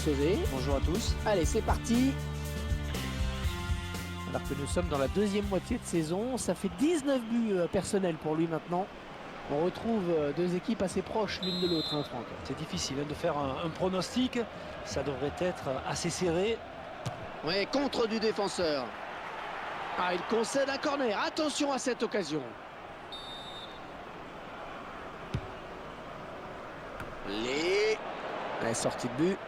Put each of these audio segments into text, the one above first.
Sauvé. Bonjour à tous. Allez, c'est parti. Alors que nous sommes dans la deuxième moitié de saison, ça fait 19 buts personnels pour lui maintenant. On retrouve deux équipes assez proches l'une de l'autre, hein, Franck. C'est difficile de faire un pronostic. Ça devrait être assez serré. Ouais, contre du défenseur. Ah, il concède un corner. Attention à cette occasion. La sortie de but.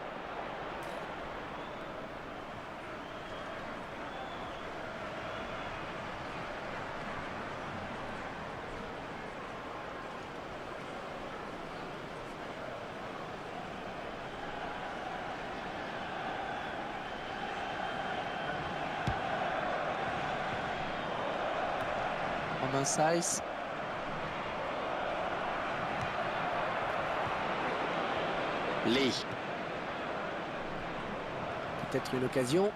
Romain Saïs. Peut-être une occasion.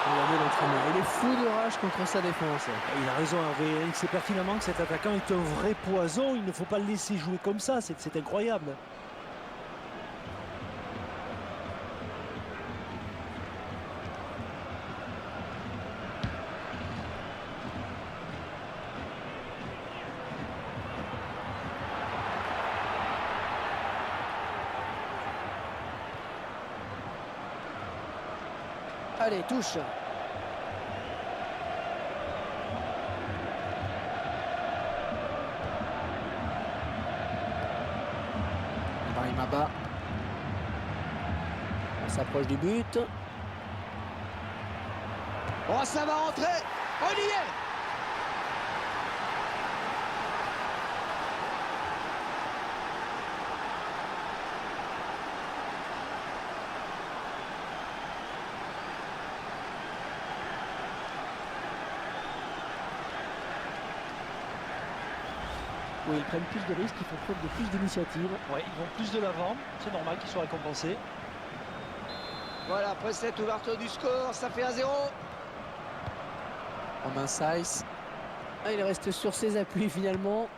Regardez l'entraîneur, il est fou de rage contre sa défense. Il a raison, Hervé. Il sait pertinemment que cet attaquant est un vrai poison. Il ne faut pas le laisser jouer comme ça. C'est incroyable. Allez, touche. Maba. On s'approche du but. Oh, ça va rentrer. On y est. Oui, ils prennent plus de risques, ils font preuve de plus d'initiative. Ouais, ils vont plus de l'avant. C'est normal qu'ils soient récompensés. Voilà, après cette ouverture du score, ça fait 1-0. Romain Saïs. Ah, il reste sur ses appuis finalement.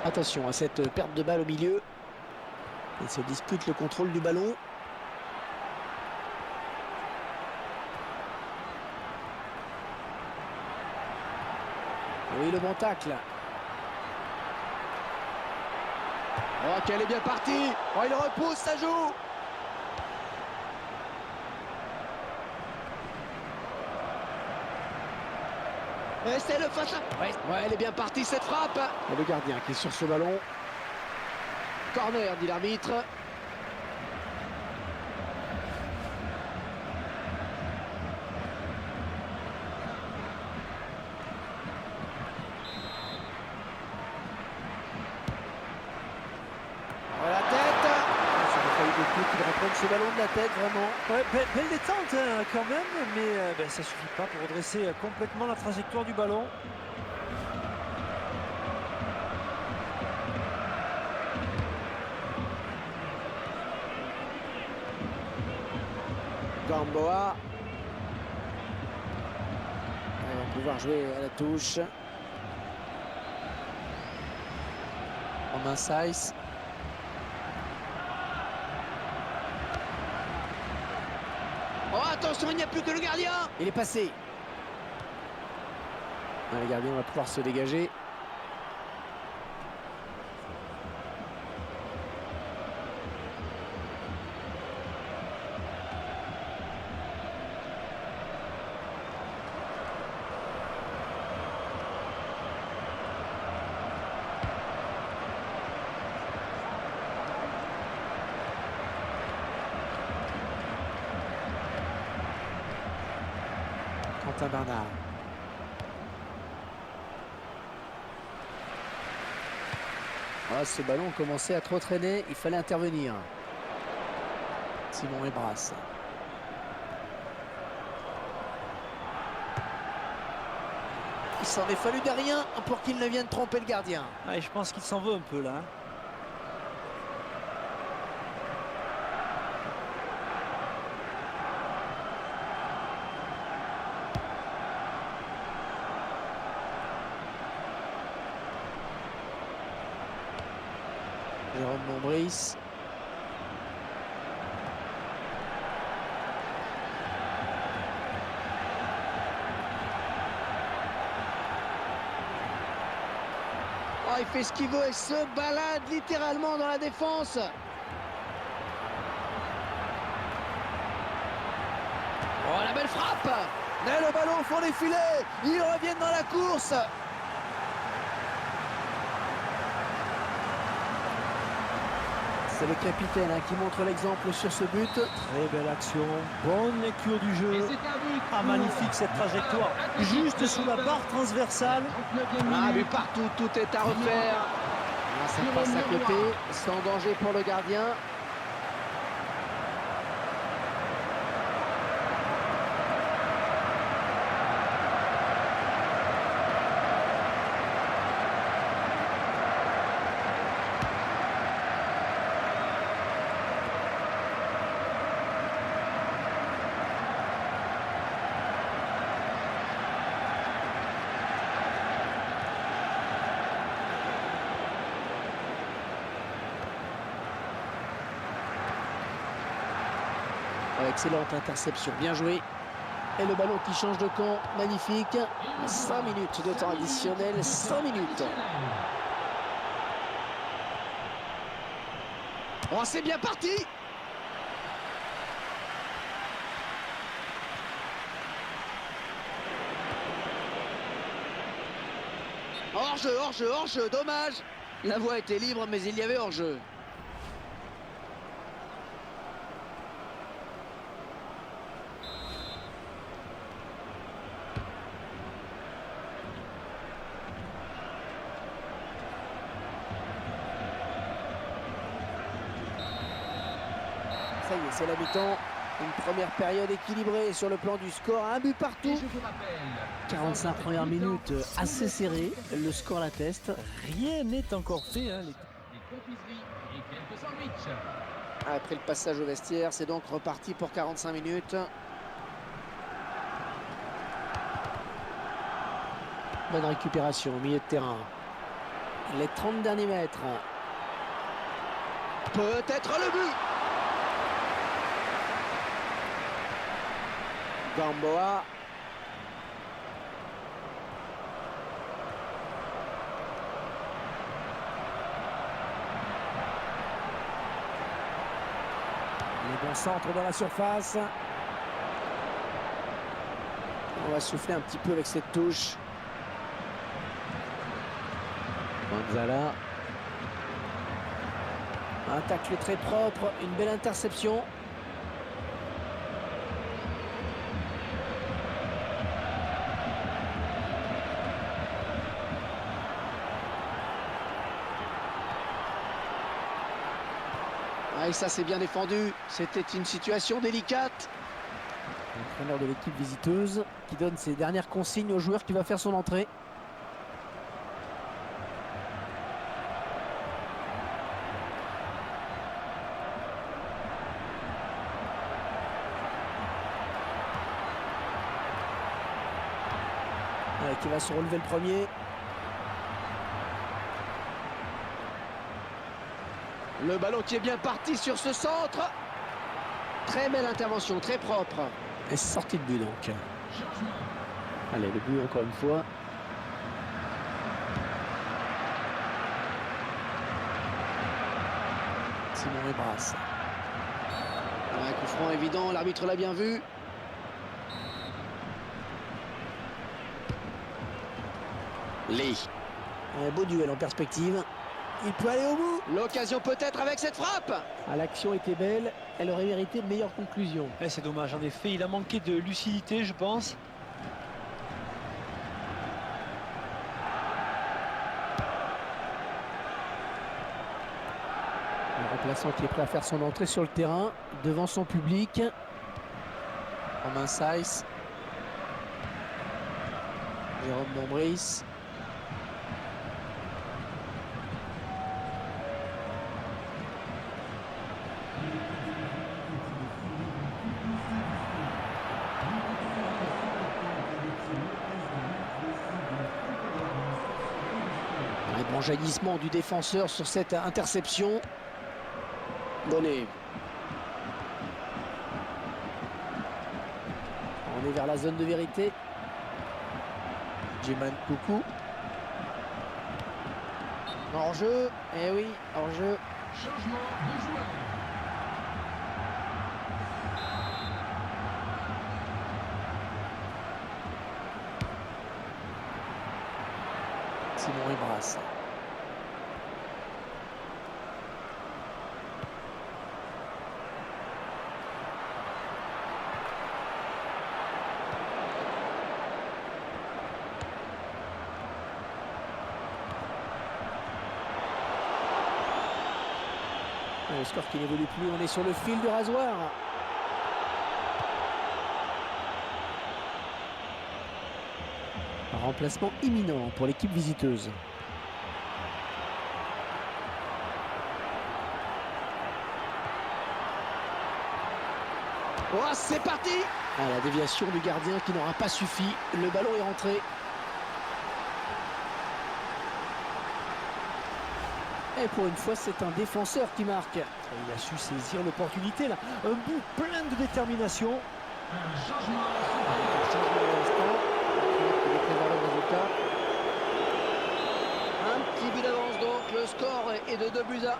Attention à cette perte de balle au milieu. Il se dispute le contrôle du ballon. Oui, le bon tacle. Oh, qu'elle est bien partie. Oh, il repousse, ça joue. Et c'est le face à... Ouais, elle est bien partie, cette frappe. Et le gardien qui est sur ce ballon. Corner, dit l'arbitre. Qu'il reprenne ce ballon de la tête, vraiment. Ouais, belle détente hein, quand même, mais ça suffit pas pour redresser complètement la trajectoire du ballon. Gamboa. On va pouvoir jouer à la touche. Romain Saïs. Oh, attention, il n'y a plus que le gardien. Il est passé. Le gardien va pouvoir se dégager. Quentin Bernard. Oh, ce ballon commençait à trop traîner, il fallait intervenir. Simon Ebras. Il s'en est fallu de rien pour qu'il ne vienne tromper le gardien. Ouais, je pense qu'il s'en veut un peu là. Jérôme Mombris. Oh, il fait ce qu'il veut et se balade littéralement dans la défense. Oh, la belle frappe! Mais le ballon au fond des filets. Ils reviennent dans la course. C'est le capitaine qui montre l'exemple sur ce but. Très belle action, bonne lecture du jeu. Ah, magnifique cette trajectoire, juste sous la barre transversale. Ah, but partout, tout est à refaire. Ah, ça passe à côté, sans danger pour le gardien. Excellente interception, bien joué. Et le ballon qui change de camp, magnifique. 5 minutes de temps additionnel, 5 minutes. Oh, c'est bien parti! Hors-jeu, hors-jeu, hors-jeu, dommage. La voie était libre, mais il y avait hors-jeu. Ça y est, c'est la mi-temps. Une première période équilibrée sur le plan du score. Un but partout. 45 premières minutes assez serrées. Le score l'atteste. Rien n'est encore fait. Hein, Après le passage au vestiaire, c'est donc reparti pour 45 minutes. Bonne récupération au milieu de terrain. Les 30 derniers mètres. Peut-être le but. Gamboa. Les bons centres dans la surface. On va souffler un petit peu avec cette touche. Gonzala. Un tacle très propre, une belle interception. Ah, et ça c'est bien défendu, c'était une situation délicate. L'entraîneur de l'équipe visiteuse qui donne ses dernières consignes au joueur qui va faire son entrée. Qui va se relever le premier. Le ballon qui est bien parti sur ce centre. Très belle intervention, très propre. Et sortie de but donc. Allez, le but encore une fois. Simon Ebras. Un coup franc évident, l'arbitre l'a bien vu. Lee. Un beau duel en perspective. Il peut aller au bout. L'occasion peut-être avec cette frappe. Ah, l'action était belle. Elle aurait mérité de meilleures conclusions. C'est dommage, en effet. Il a manqué de lucidité, je pense. Le remplaçant qui est prêt à faire son entrée sur le terrain devant son public. Romain Saïs. Jérôme Mombris. L'enjaillissement du défenseur sur cette interception. Bonnet. On est vers la zone de vérité. Djeman Coucou. Hors-jeu. Eh oui, hors-jeu. Changement de joueur. Simon Ibras. Le score qui n'évolue plus, on est sur le fil du rasoir. Un remplacement imminent pour l'équipe visiteuse. Oh, c'est parti! Ah, la déviation du gardien qui n'aura pas suffi. Le ballon est rentré. Et pour une fois, c'est un défenseur qui marque. Il a su saisir l'opportunité là. Un but plein de détermination. Un changement. Un petit but d'avance donc. Le score est de 2-1.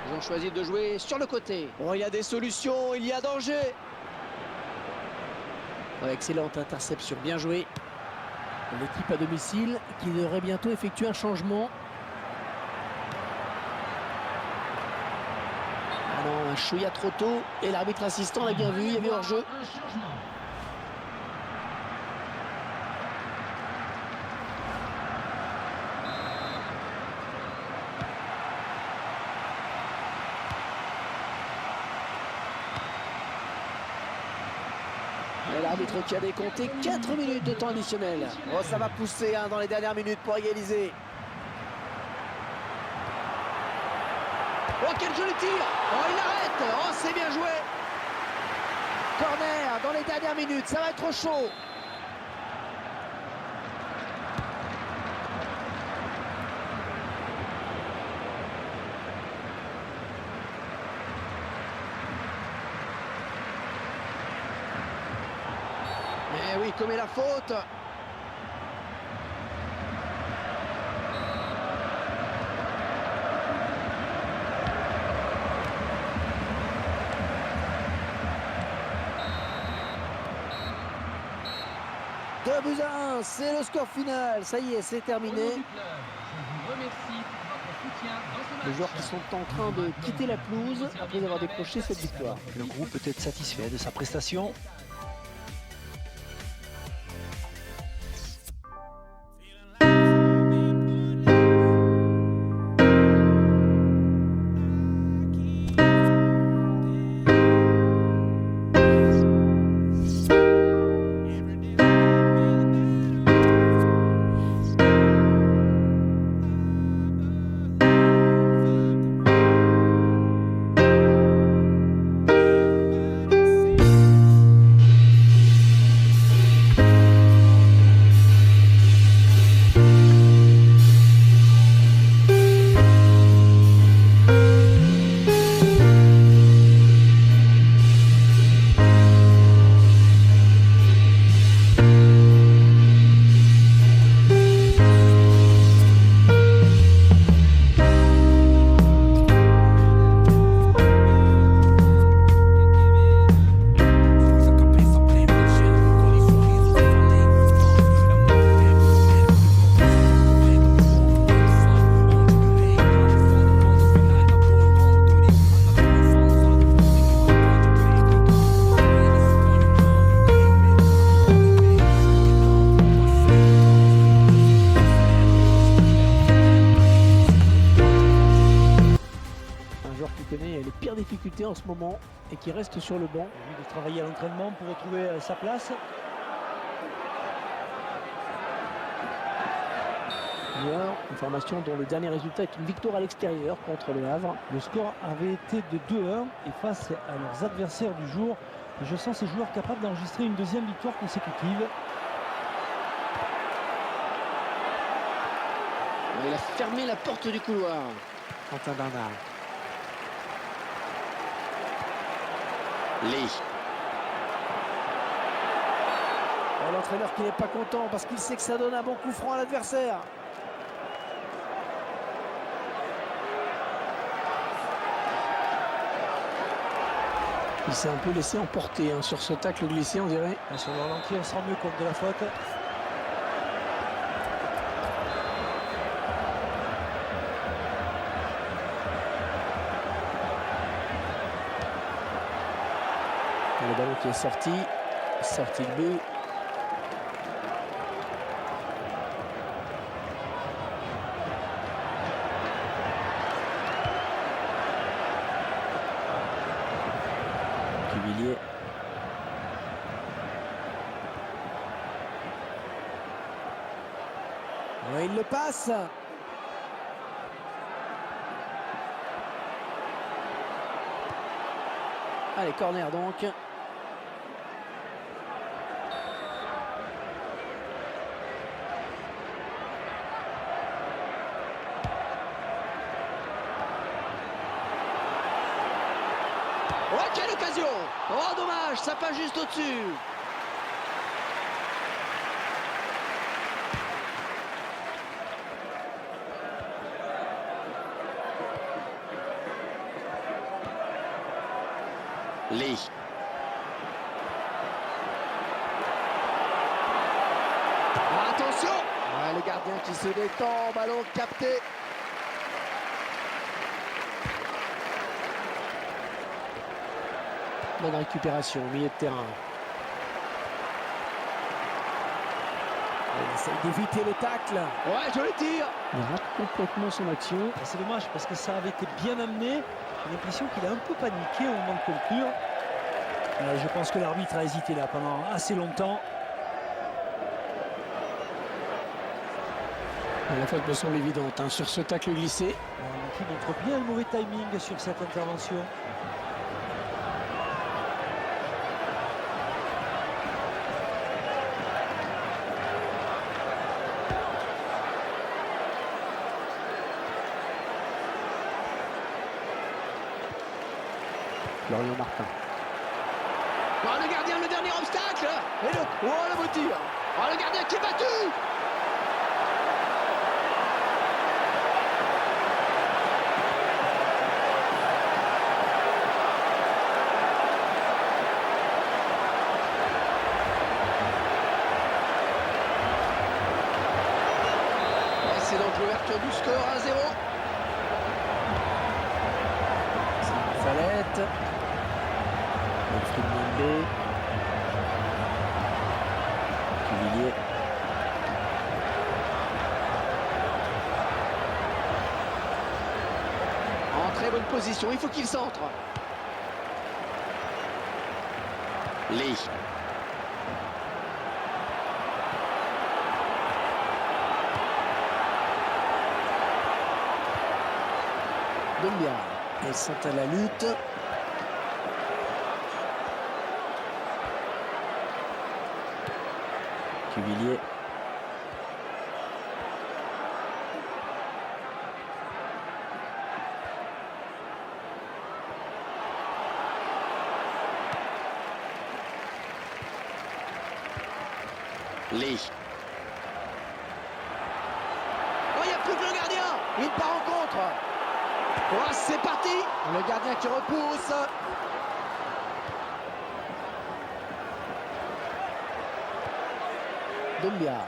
Ils ont choisi de jouer sur le côté. Oh, il y a des solutions, il y a danger. Oh, excellente interception, bien joué. L'équipe à domicile qui devrait bientôt effectuer un changement. Ah non, un chouïa trop tôt. Et l'arbitre assistant l'a bien vu, il y avait hors-jeu. Un changement. Et l'arbitre qui a décompté 4 minutes de temps additionnel. Oh, ça va pousser dans les dernières minutes pour égaliser. Oh, quel joli tir! Oh, il arrête! Oh, c'est bien joué! Corner dans les dernières minutes, ça va être chaud! Eh oui, commet la faute. Deux buts à 1, c'est le score final. Ça y est, c'est terminé. Au nom du club, je vous remercie pour votre soutien dans ce match. Les joueurs qui sont en train de quitter la pelouse après avoir décroché cette victoire. Le groupe peut être satisfait de sa prestation. les pires difficultés en ce moment et qui reste sur le banc. Il a envie de travailler à l'entraînement pour retrouver sa place. Une formation dont le dernier résultat est une victoire à l'extérieur contre le Havre. Le score avait été de 2-1 et face à leurs adversaires du jour, je sens ces joueurs capables d'enregistrer une deuxième victoire consécutive. Il a fermé la porte du couloir. Quentin Bernard. Lee. L'entraîneur qui n'est pas content parce qu'il sait que ça donne un bon coup franc à l'adversaire. Il s'est un peu laissé emporter sur ce tacle glissé, on dirait. Sur le ralenti, on se rend mieux compte de la faute. Le ballon qui est sorti de but. Cuvillier. Ouais, il le passe. Allez, corner donc. Oh, quelle occasion! Oh, dommage, ça passe juste au-dessus. Lee. Attention! Le gardien qui se détend, ballon capté. Bonne récupération au milieu de terrain. Il essaie d'éviter le tacle. Ouais, joli tir. Il rate complètement son action. C'est dommage parce que ça avait été bien amené. J'ai l'impression qu'il a un peu paniqué au moment de conclure. Je pense que l'arbitre a hésité là pendant assez longtemps. La faute me semble évidente sur ce tacle glissé. Qui montre bien le mauvais timing sur cette intervention. Florian Martin. Le gardien, le dernier obstacle. Et le beau tir. Le gardien qui est battu. C'est donc l'ouverture du score 1-0. Salette. Wilfried Mbembe. Cuvillier. En très bonne position, il faut qu'il centre. Lee. Dombia. Ils sont à la lutte. Cuvillier. Lee. Oh, il n'y a plus que le gardien. Il part en contre. Oh, c'est parti. Le gardien qui repousse. Dombia.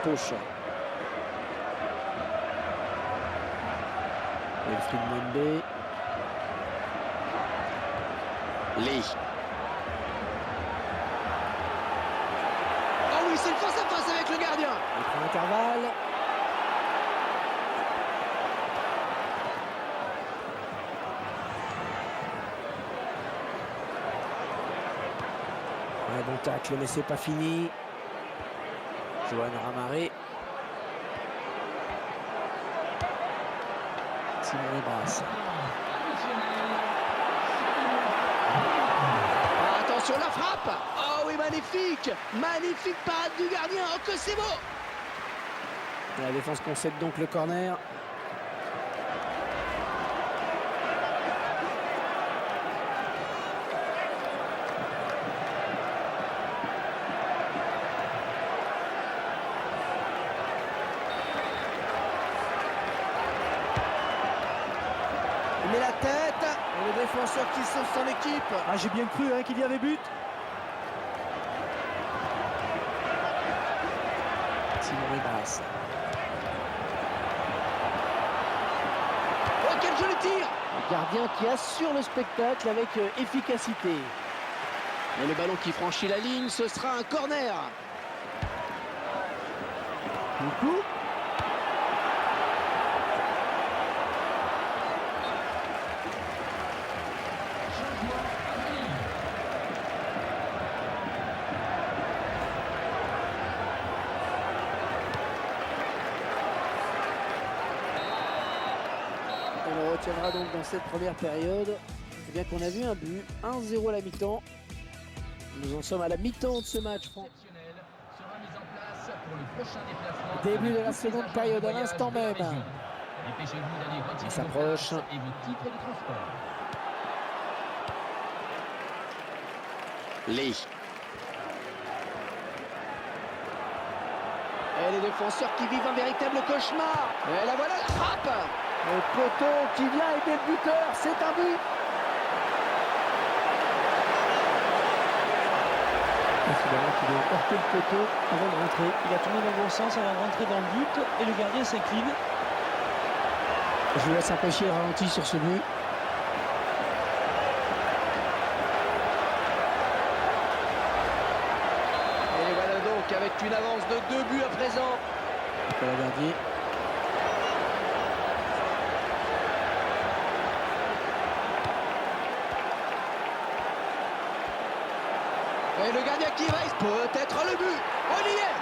Touche. Wilfried Mbembe. Lee. Oh oui, c'est le face à face avec le gardien. Il prend l'intervalle. Un bon tacle, mais c'est pas fini. Johan Ramaré. Simon Lebras. Attention la frappe. Oh oui, magnifique. Magnifique parade du gardien. Oh que c'est beau. La défense concède donc le corner. Il met la tête. Et le défenseur qui sauve son équipe. Ah, j'ai bien cru qu'il y avait but. Simon Lebras. Oh, quel joli tir! Le gardien qui assure le spectacle avec efficacité. Et le ballon qui franchit la ligne, ce sera un corner. Du coup, on le retiendra donc dans cette première période. Eh bien qu'on a vu un but, 1-0 à la mi-temps. Nous en sommes à la mi-temps de ce match. Sera mise en place pour le prochain déplacement. Début de la seconde période, à l'instant même. Dépêchez-vous d'aller retirer Il s'approche. vos places et vos titres de transport. Lee. Et les défenseurs qui vivent un véritable cauchemar. Et la voilà, la frappe. Le poteau qui vient aider le buteur, c'est un but. Finalement, il doit porter le poteau avant de rentrer. Il a tourné dans le bon sens avant de rentrer dans le but et le gardien s'incline. Je vous laisse apprécier le ralenti sur ce but. Et voilà donc avec une avance de 2 buts à présent. Nicolas Verdier. Et le gardien qui reste, peut-être le but. On y est.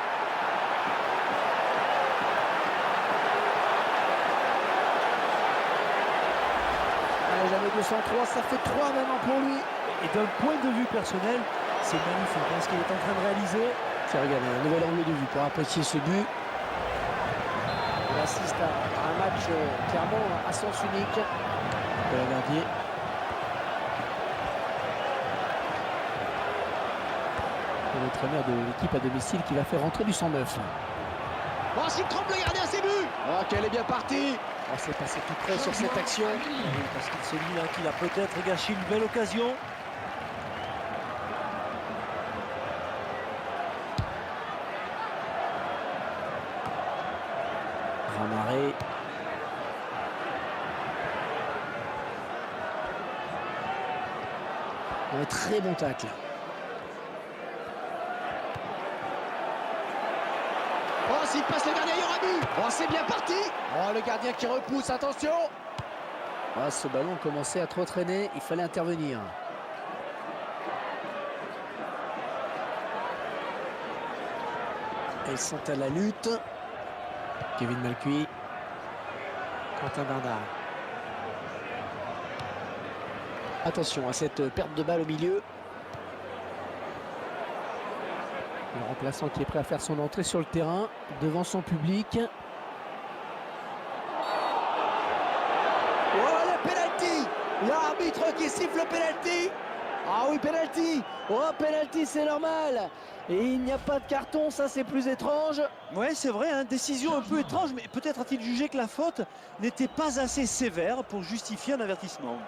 Allez, jamais 203, ça fait 3 maintenant pour lui. Et d'un point de vue personnel, c'est magnifique ce qu'il est en train de réaliser. Tiens, regardez, un nouvel angle de vue pour apprécier ce but. Il assiste à un match clairement à sens unique. Nicolas Verdier. L'entraîneur de l'équipe à domicile qui va faire rentrer du 109. Oh, s'il trompe le gardien, c'est but. Oh, qu'elle est bien partie. Oh, c'est passé tout près sur cette action. Oui, parce qu'il se dit qu'il a peut-être gâché une belle occasion. Ramaré. Un très bon tacle. Oh, s'il passe le gardien, il y aura but. Oh, c'est bien parti. Oh, le gardien qui repousse, attention. Oh, ce ballon commençait à trop traîner, il fallait intervenir. Ils sont à la lutte. Kevin Malcuit. Quentin Bernard. Attention à cette perte de balle au milieu. Le remplaçant qui est prêt à faire son entrée sur le terrain devant son public. Oh, le penalty! L'arbitre qui siffle le penalty! Ah oui, penalty! Oh, penalty, c'est normal! Et il n'y a pas de carton, ça c'est plus étrange. Ouais, c'est vrai, décision un peu étrange, mais peut-être a-t-il jugé que la faute n'était pas assez sévère pour justifier un avertissement.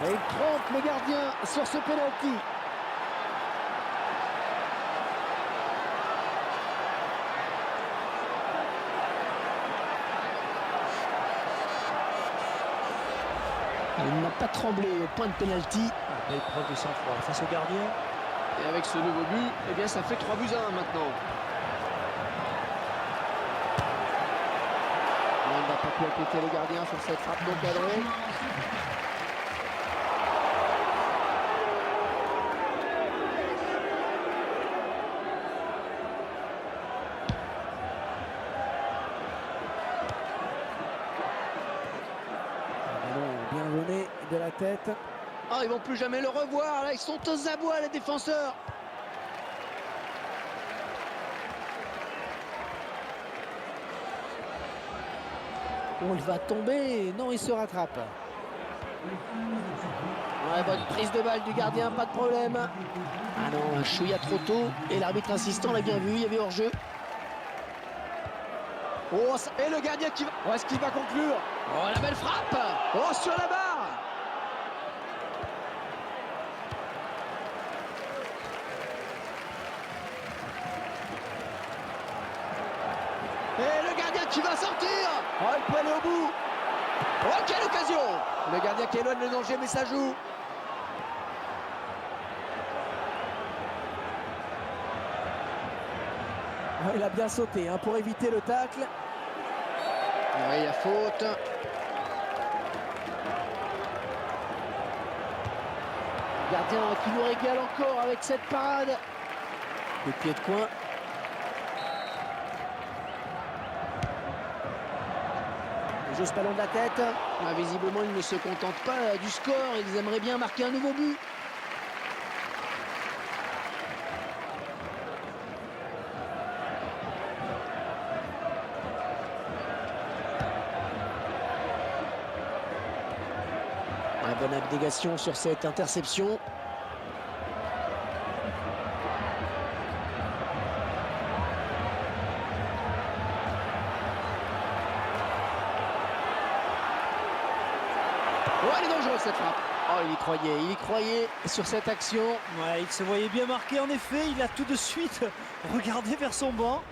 Et il trompe le gardien sur ce penalty. Il n'a pas tremblé au point de penalty. Belle preuve de sang-froid face au gardien. Et avec ce nouveau but, eh bien ça fait 3 buts à 1 maintenant. Il n'a pas pu inquiéter le gardien sur cette frappe non cadrée. Bien donné de la tête. Oh, ils vont plus jamais le revoir. Là, ils sont aux abois, les défenseurs. Oh, il va tomber. Non, il se rattrape. Ouais, bonne prise de balle du gardien, pas de problème. Ah non, un chouïa trop tôt. Et l'arbitre assistant l'a bien vu, il y avait hors-jeu. Oh, ça... Et le gardien qui va... Oh, est-ce qu'il va conclure? Oh, la belle frappe. Oh, sur la barre. Et le gardien qui va sortir. Oh, il peut aller au bout. Oh, quelle occasion. Le gardien qui éloigne le danger, mais ça joue. Oh, il a bien sauté hein, pour éviter le tacle. Oui, il y a faute. Gardien qui nous régale encore avec cette parade. Le pied de coin. Il joue ce ballon de la tête. Ah, visiblement, ils ne se contentent pas du score. Ils aimeraient bien marquer un nouveau but. Bonne abnégation sur cette interception. Oh, elle est dangereuse cette frappe. Oh, il y croyait sur cette action. Ouais, il se voyait bien marqué en effet. Il a tout de suite regardé vers son banc.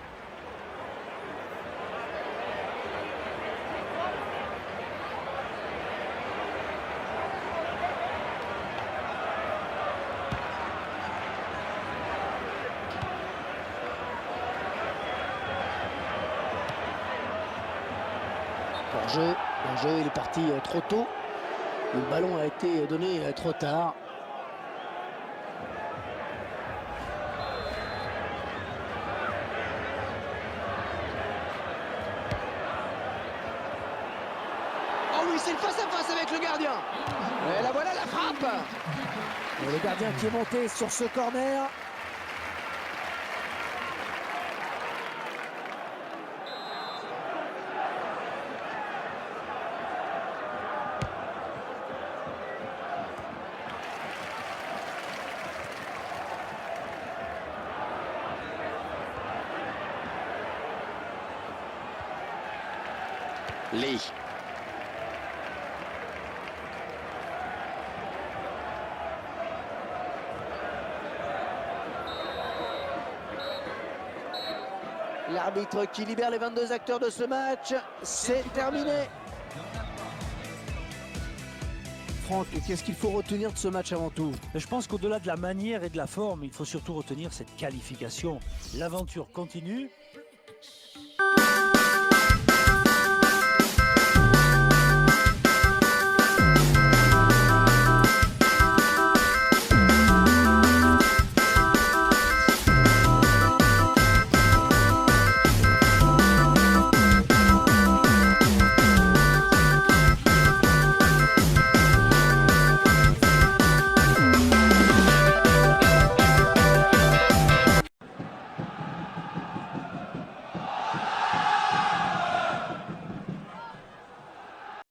Hors-jeu, il est parti trop tôt. Le ballon a été donné trop tard. Oh oui, c'est le face-à-face avec le gardien. Et là voilà la frappe. Et le gardien qui est monté sur ce corner. Lee. L'arbitre qui libère les 22 acteurs de ce match. C'est terminé. Franck, qu'est-ce qu'il faut retenir de ce match avant tout? Je pense qu'au-delà de la manière et de la forme, il faut surtout retenir cette qualification. L'aventure continue.